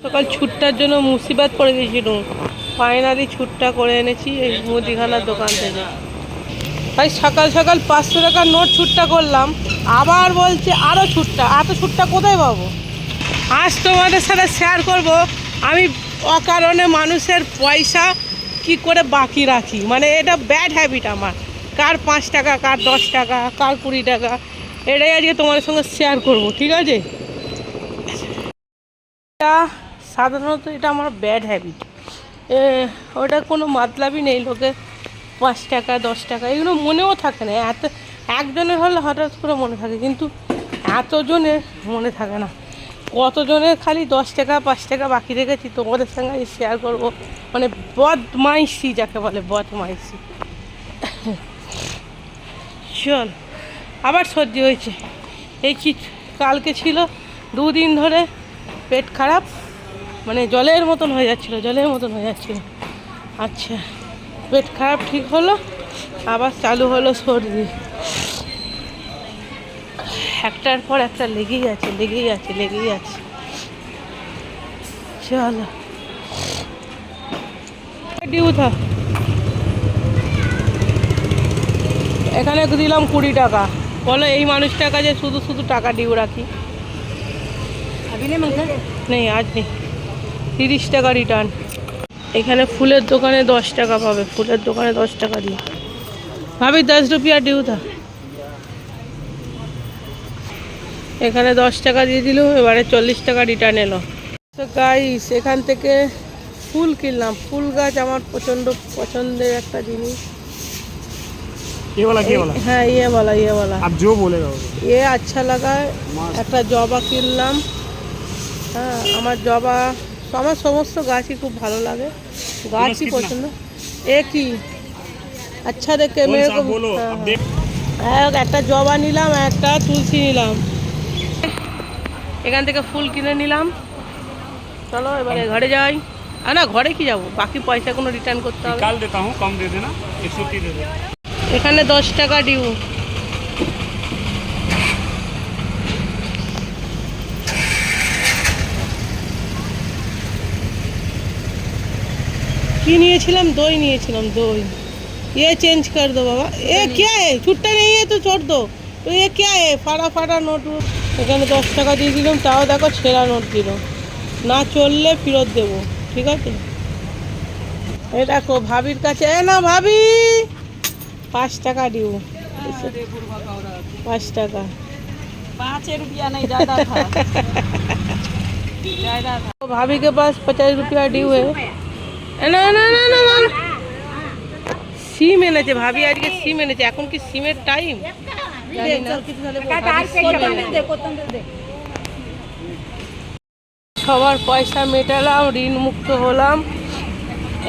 সকাল ছুটটার জন্য মুসিবত পড়ে গেছিল, ফাইনালি ছুটটা করে এনেছি এই মুদিখানার দোকান থেকে। ভাই সকাল সকাল 500 টাকার নোট ছুটটা করলাম, আবার বলছে আরও ছুটটা। এত ছুটটা কোথায় পাবো? আজ তোমাদের সাথে শেয়ার করব আমি অকারণে মানুষের পয়সা কি করে বাকি রাখি। মানে এটা ব্যাড হ্যাবিট আমার। কার 5 টাকা, কার 10 টাকা, কার 20 টাকা, এটাই আজকে তোমাদের সঙ্গে শেয়ার করব, ঠিক আছে? এটা সাধারণত এটা আমার ব্যাড হ্যাবিট। ওটা কোনো মাতলাবই নেই, লোকে 5 টাকা 10 টাকা এগুলো মনেও থাকে না। এত একজনের হলে হঠাৎ করে মনে থাকে, কিন্তু এতজনের মনে থাকে না। কতজনের খালি 10 টাকা 5 টাকা বাকি রেখেছি তোমাদের সঙ্গে শেয়ার করব। মানে বদমাইশি যাকে বলে, বদমাইশি। চল, আবার সর্দি হয়েছে। এই কি কালকে ছিল 2 দিন ধরে পেট খারাপ, মানে জলের মতন হয়ে যাচ্ছিলো, জলের মতন হয়ে যাচ্ছিলো। আচ্ছা, পেট খারাপ ঠিক হলো, আবার চালু হলো সর্দি। একটার পর একটা লেগেই আছে, লেগেই আছে, লেগেই আছে। চলো ডিউ থা, এখানে দিলাম 20 টাকা। বলো এই মানুষটার কাছে শুধু শুধু টাকা ডিউ রাখি। নেই আজ নেই, 30 টাকা রিটার্ন। এখানে ফুলের দোকানে 10 টাকা পাবে, ফুলের দোকানে 10 টাকা দিয়ে ভাবি 10 রুপিয়া ডিউ থা। এখানে 10 টাকা দিয়ে দিল, এবারে 40 টাকা রিটার্ন এলো। তো গাইস এখান থেকে ফুল কিনলাম। ফুল গাছ আমার প্রচণ্ড পছন্দের একটা জিনিস। হ্যাঁ ये वाला आप जो बोलेगा ये अच्छा लगा। একটা জবা কিনলাম। হ্যাঁ আমার জবা, আমার সমস্ত গাছই খুব ভালো লাগে, গাছই পছন্দ। একই আচ্ছা দেখে মেরে কো। হ্যাঁ একটা জবা নিলাম, একটা তুলসী নিলাম। এখান থেকে ফুল কিনে নিলাম। চলো এবারে ঘরে যাই। না ঘরে কি যাবো, বাকি পয়সা কোনো রিটার্ন করতে হবে। কাল দেতা হুঁ, কম দে দেনা, 130 দে দে। এখানে 10 টাকা ডিউ। কি নিয়েছিলাম? দই নিয়েছিলাম, দই। ये चेंज कर दो बाबा। ये क्या है? छुट्टा नहीं है तो छोड़ दो। तो ये क्या है? फाड़ा फाड़ा নোট। এখানে 10 টাকা দিয়ে দিলাম, তাও দেখো ছেঁড়া নোট দিল। না চললে ফেরত দেবো, ঠিক আছে? এই দেখো ভাবির কাছে, না ভাবি 5 টাকা ডিউ। 5 টাকা, 5 रुपया नहीं ज़्यादा था, ज़्यादा था। भाभी के पास 50 रुपया ডিউ है। না না না না না, সিম এনেছে ভাবি, আজকে সিম এনেছে। এখন কি সিমের টাইম? সবার পয়সা মেটালাম, ঋণ মুক্ত হলাম।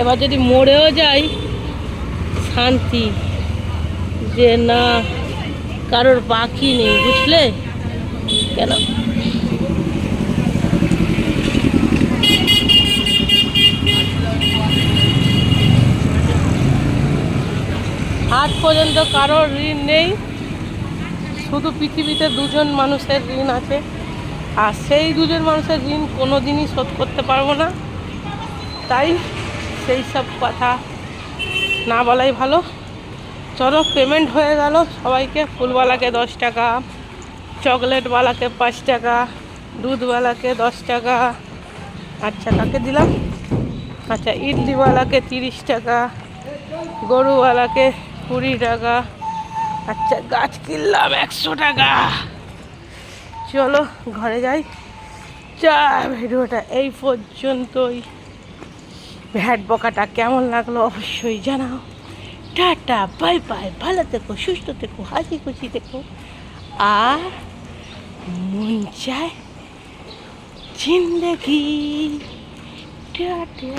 এবার যদি মরেও যাই শান্তি, যে না কারোর বাকি নেই, বুঝলে? কেন আজ পর্যন্ত কারোর ঋণ নেই। শুধু পৃথিবীতে 2জন মানুষের ঋণ আছে, আর সেই 2জন মানুষের ঋণ কোনো দিনই শোধ করতে পারবো না। তাই সেই সব কথা না বলাই ভালো। চলো পেমেন্ট হয়ে গেল সবাইকে। ফুলওয়ালাকে 10 টাকা, চকলেটওয়ালাকে 5 টাকা, দুধওয়ালাকে 10 টাকা। আচ্ছা কাকে দিলাম? আচ্ছা ইডলিওয়ালাকে 30 টাকা, গরুওয়ালাকে 20 টাকা। আচ্ছা গাছ কিনলাম 100 টাকা। চলো ঘরে যাই। ভিডিওটা এই পর্যন্তই। ভ্যাট বকাটা কেমন লাগলো অবশ্যই জানাও। টাটা বাই বাই, ভালো থেকো, সুস্থ থেকো, হাসি খুশি থেকো, আর মন চায় জিন্দগি। টাটা।